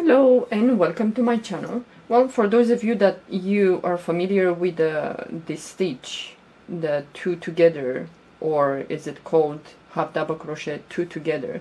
Hello and welcome to my channel. Well, for those of you that you are familiar with this stitch, the two together, or is it called half double crochet two together,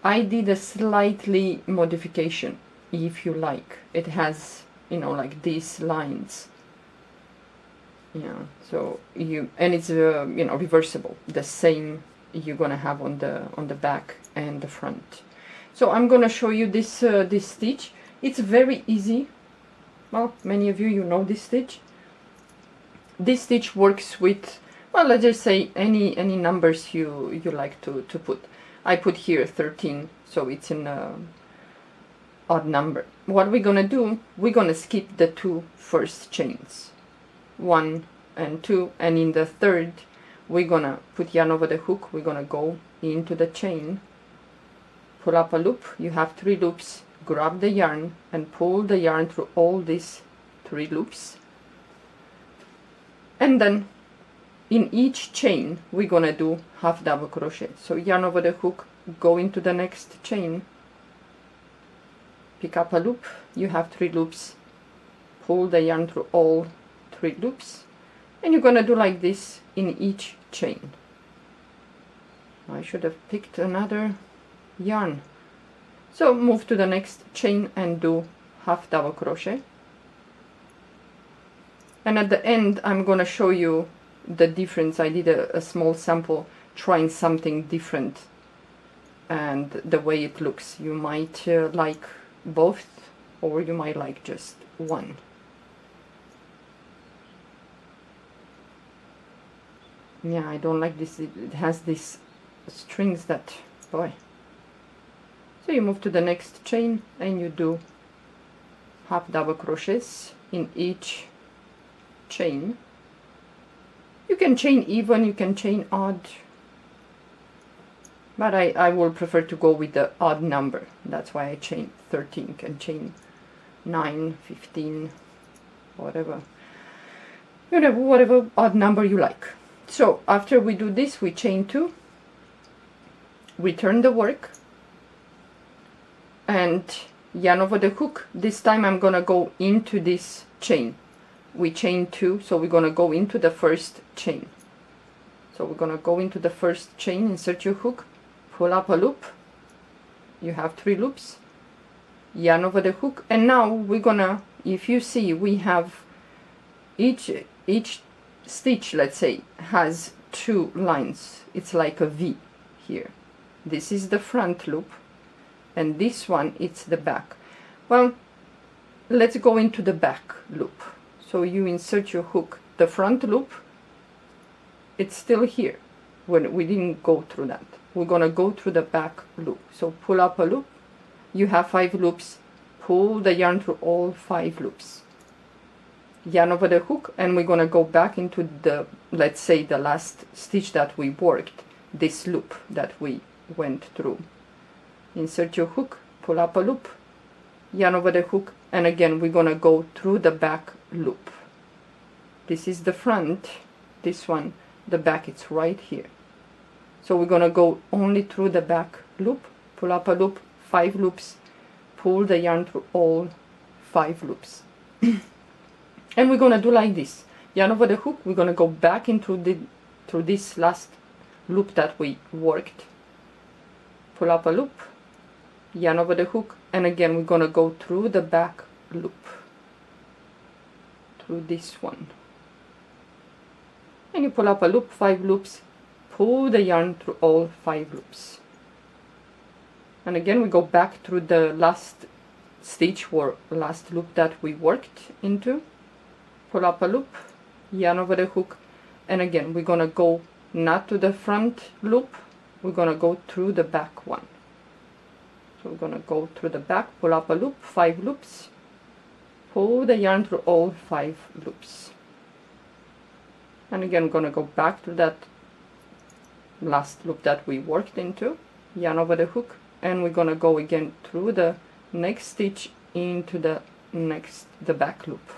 I did a slightly modification, if you like. It has, like these lines. Yeah, so and it's reversible, the same you're gonna have on the back and the front. So I'm gonna show you this this stitch. It's very easy. Well, many of you know this stitch. This stitch works with, well, let's just say any numbers you like to put. I put here 13, so it's an odd number. What we're gonna do, we're gonna skip the two first chains, 1 and 2, and in the third we're gonna put yarn over the hook. We're gonna go into the chain, pull up a loop. You have 3 loops. Grab the yarn and pull the yarn through all these 3 loops, and then in each chain we're gonna do half double crochet. So yarn over the hook, go into the next chain, pick up a loop. You have 3 loops. Pull the yarn through all 3 loops, and you're gonna do like this in each chain. I should have picked another yarn. So move to the next chain and do half double crochet, and at the end I'm gonna show you the difference. I did a small sample trying something different and the way it looks. You might like both, or you might like just one. Yeah, I don't like this. It has these strings that, boy. So you move to the next chain and you do half double crochets in each chain. You can chain even, you can chain odd, but I will prefer to go with the odd number. That's why I chain 13. You can chain 9, 15, whatever, whatever odd number you like. So after we do this, we chain 2, return the work, and yarn over the hook. This time I'm gonna go into this chain. We chain 2, so we're gonna go into the first chain. So we're gonna go into the first chain, insert your hook, pull up a loop. You have 3 loops, yarn over the hook, and now we're gonna, if you see, we have each stitch, let's say, has 2 lines. It's like a V here. This is the front loop, and this one, it's the back. Well, let's go into the back loop. So you insert your hook. The front loop, it's still here. When we didn't go through that, we're gonna go through the back loop. So pull up a loop. You have 5 loops. Pull the yarn through all 5 loops. Yarn over the hook, and we're gonna go back into the, let's say, the last stitch that we worked, this loop that we went through. Insert your hook, pull up a loop, yarn over the hook, and again we're gonna go through the back loop. This is the front, this one, the back, it's right here. So we're gonna go only through the back loop, pull up a loop, 5 loops, pull the yarn through all 5 loops. And we're gonna do like this. Yarn over the hook, we're gonna go back into through this last loop that we worked, pull up a loop, yarn over the hook, and again we're gonna go through the back loop, through this one, and you pull up a loop, 5 loops, pull the yarn through all 5 loops, and again we go back through the last stitch or last loop that we worked into, pull up a loop, yarn over the hook, and again we're gonna go not to the front loop, we're gonna go through the back one. So we're gonna go through the back, pull up a loop, 5 loops, pull the yarn through all 5 loops, and again we're gonna go back to that last loop that we worked into, yarn over the hook, and we're gonna go again through the next stitch into the back loop.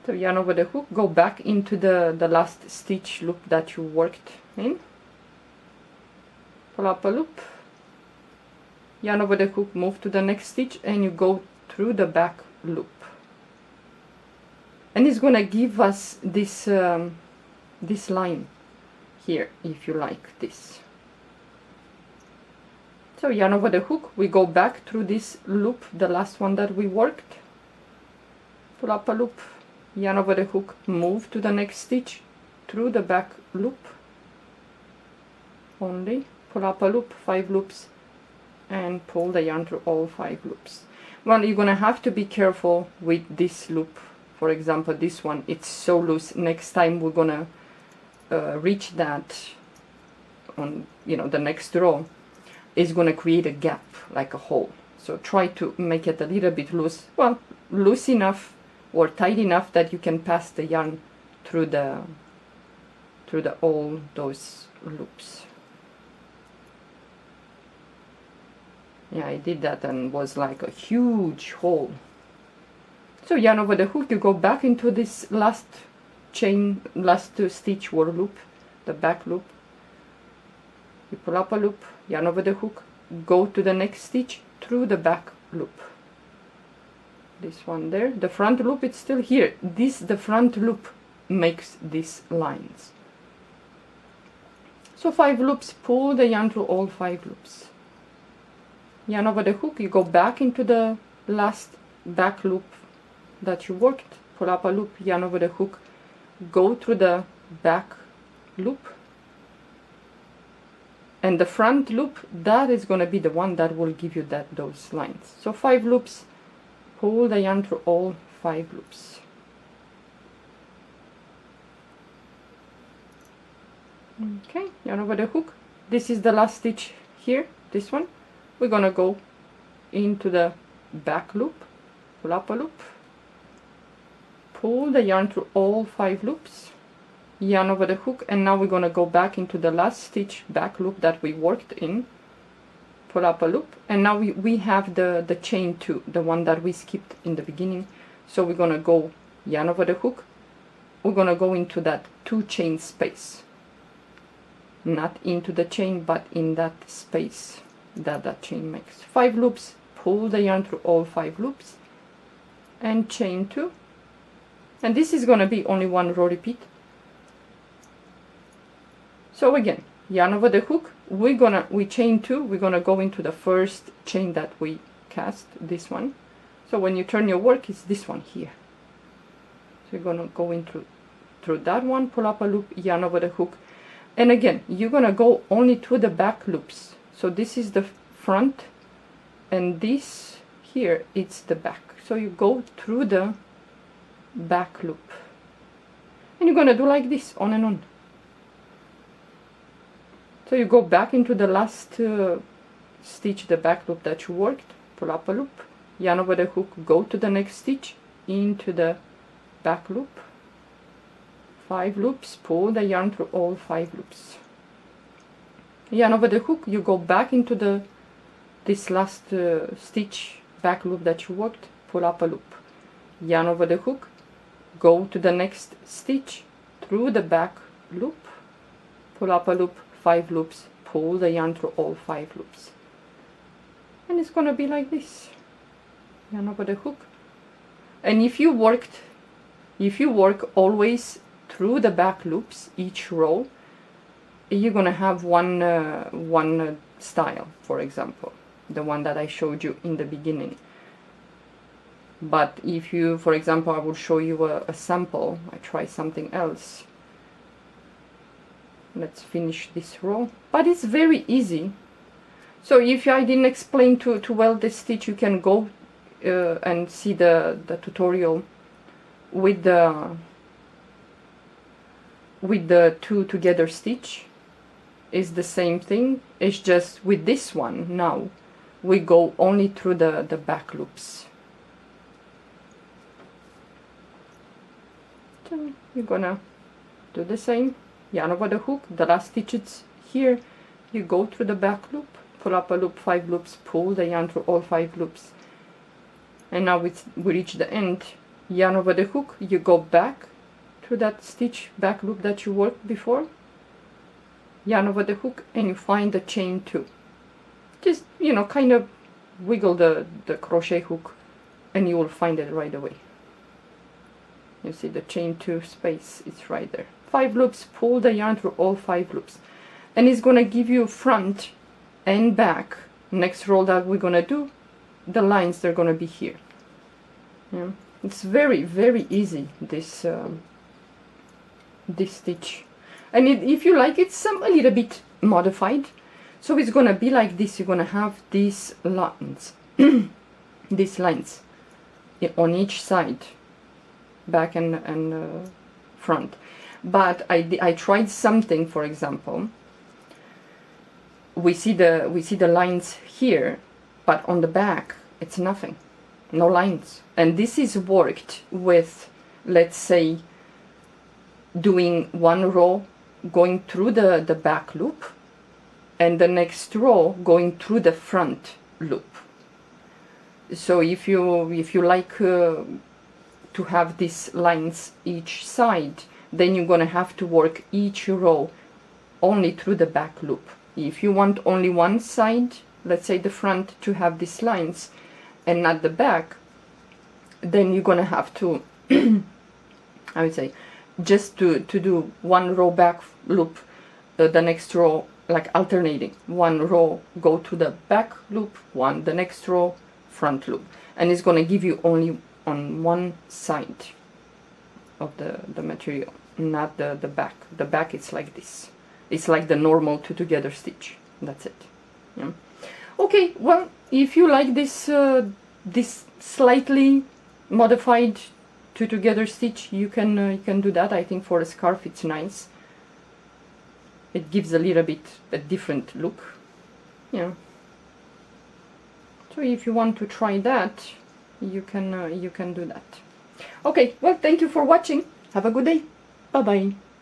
So yarn over the hook, go back into the last stitch loop that you worked in, pull up a loop, yarn over the hook, move to the next stitch, and you go through the back loop. And it's gonna give us this this line here, if you like this. So yarn over the hook, we go back through this loop, the last one that we worked, pull up a loop, yarn over the hook, move to the next stitch through the back loop only, pull up a loop, 5 loops, and pull the yarn through all 5 loops. Well, you're gonna have to be careful with this loop. For example, this one, it's so loose. Next time we're gonna reach that on, you know, the next row is gonna create a gap, like a hole. So try to make it a little bit loose, well, loose enough or tight enough that you can pass the yarn through the all those loops. Yeah, I did that and was like a huge hole. So yarn over the hook, you go back into this last chain, last stitch or loop, the back loop. You pull up a loop, yarn over the hook, go to the next stitch through the back loop. This one there, the front loop, it's still here. The front loop makes these lines. So 5 loops, pull the yarn through all 5 loops. Yarn over the hook, you go back into the last back loop that you worked, pull up a loop, yarn over the hook, go through the back loop, and the front loop, that is going to be the one that will give you those lines. So 5 loops, pull the yarn through all 5 loops. Okay, yarn over the hook, this is the last stitch here, this one. We're gonna go into the back loop, pull up a loop, pull the yarn through all 5 loops, yarn over the hook, and now we're gonna go back into the last stitch back loop that we worked in, pull up a loop, and now we have the chain 2, the one that we skipped in the beginning. So we're gonna go yarn over the hook, we're gonna go into that 2 chain space, not into the chain but in that space that chain makes. 5 loops, pull the yarn through all 5 loops, and chain 2, and this is gonna be only 1 row repeat. So again, yarn over the hook, we chain 2, we're gonna go into the first chain that we cast, this one. So when you turn your work, it's this one here. So you're gonna go into through that one, pull up a loop, yarn over the hook, and again you're gonna go only to the back loops. So this is the front, and this here, it's the back. So you go through the back loop, and you're gonna do like this, on and on. So you go back into the last stitch, the back loop that you worked, pull up a loop, yarn over the hook, go to the next stitch, into the back loop, 5 loops, pull the yarn through all 5 loops. Yarn over the hook, you go back into this last stitch back loop that you worked, pull up a loop, yarn over the hook, go to the next stitch through the back loop, pull up a loop, 5 loops, pull the yarn through all 5 loops, and it's gonna be like this. Yarn over the hook, and if you work always through the back loops each row, you're gonna have one style, for example, the one that I showed you in the beginning. But if you, for example, I will show you a sample. I try something else. Let's finish this row, but it's very easy. So if I didn't explain too well this stitch, you can go and see the tutorial with the 2 together stitch. Is the same thing. It's just with this one now we go only through the back loops. So you're gonna do the same, yarn over the hook, the last stitch is here, you go through the back loop, pull up a loop, 5 loops, pull the yarn through all 5 loops, and now we reach the end, yarn over the hook, you go back through that stitch back loop that you worked before, yarn over the hook, and you find the chain 2. just, you know, kind of wiggle the crochet hook and you will find it right away. You see the chain 2 space, it's right there. 5 loops, pull the yarn through all 5 loops. And it's gonna give you front and back. Next row that we're gonna do, the lines, they're gonna be here. Yeah. It's very, very easy, this this stitch. And if you like, it's a little bit modified. So it's gonna be like this. You're gonna have these lines, these lines on each side, back and front. But I tried something. For example, we see the lines here, but on the back it's nothing, no lines. And this is worked with, let's say, doing one row going through the back loop and the next row going through the front loop. So if you like to have these lines each side, then you're gonna have to work each row only through the back loop. If you want only one side, let's say the front, to have these lines and not the back, then you're gonna have to I would say just to do one row back loop, the next row, like alternating, one row go to the back loop, the next row front loop, and it's going to give you only on one side of the material, not the back. The back is like this. It's like the normal two together stitch. That's it. Yeah. Okay, well, if you like this this slightly modified two together stitch, you can do that. I think for a scarf it's nice. It gives a little bit a different look. Yeah. So if you want to try that, you can do that. Okay, well, thank you for watching. Have a good day. Bye bye.